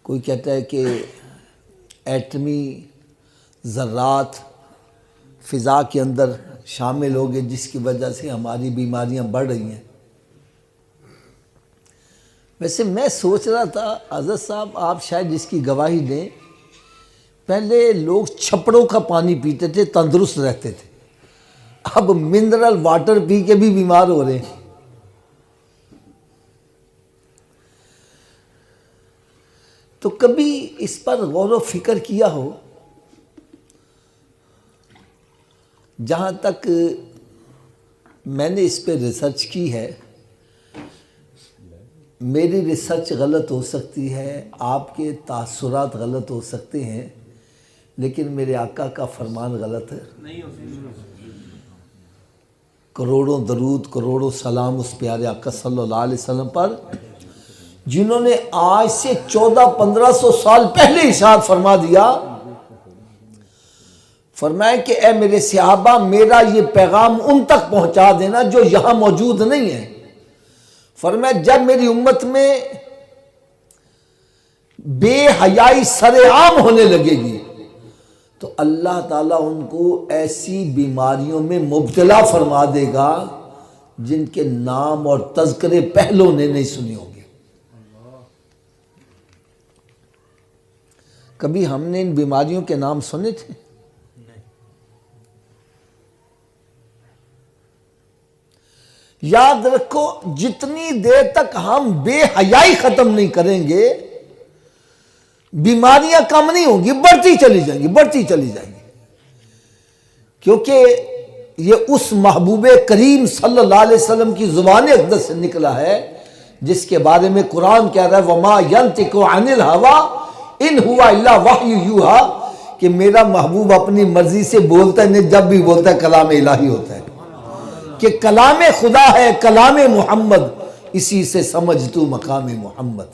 کوئی کہتا ہے کہ ایٹمی ذرات فضا کے اندر شامل ہو گئے جس کی وجہ سے ہماری بیماریاں بڑھ رہی ہیں۔ ویسے میں سوچ رہا تھا حضرت صاحب آپ شاید اس کی گواہی دیں، پہلے لوگ چھپڑوں کا پانی پیتے تھے، تندرست رہتے تھے، اب منرل واٹر پی کے بھی بیمار ہو رہے ہیں۔ تو کبھی اس پر غور و فکر کیا ہو؟ جہاں تک میں نے اس پہ ریسرچ کی ہے، میری ریسرچ غلط ہو سکتی ہے، آپ کے تاثرات غلط ہو سکتے ہیں، لیکن میرے آقا کا فرمان غلط ہے۔ کروڑوں درود، کروڑوں سلام اس پیارے آقا صلی اللہ علیہ وسلم پر، جنہوں نے آج سے 1400-1500 سال پہلے ارشاد فرما دیا، فرمایا کہ اے میرے صحابہ میرا یہ پیغام ان تک پہنچا دینا جو یہاں موجود نہیں ہے۔ فرمایا جب میری امت میں بے حیائی سر عام ہونے لگے گی تو اللہ تعالیٰ ان کو ایسی بیماریوں میں مبتلا فرما دے گا جن کے نام اور تذکرے پہلوں نے نہیں سنی ہوں گے۔ کبھی ہم نے ان بیماریوں کے نام سنے تھے؟ یاد رکھو جتنی دیر تک ہم بے حیائی ختم نہیں کریں گے بیماریاں کم نہیں ہوں گی، بڑھتی چلی جائیں گی، بڑھتی چلی جائیں گی، کیونکہ یہ اس محبوب کریم صلی اللہ علیہ وسلم کی زبان اقدس سے نکلا ہے جس کے بارے میں قرآن کہہ رہا ہے وَمَا يَنْتِقُ عَنِ الْهَوَىٰ إِنْ هُوَ إِلَّا وَحْيٌ يُوحَىٰ، کہ میرا محبوب اپنی مرضی سے بولتا ہے، جب بھی بولتا ہے کلام الہی ہوتا ہے، کہ کلام خدا ہے، کلام محمد، اسی سے سمجھ تو مقام محمد۔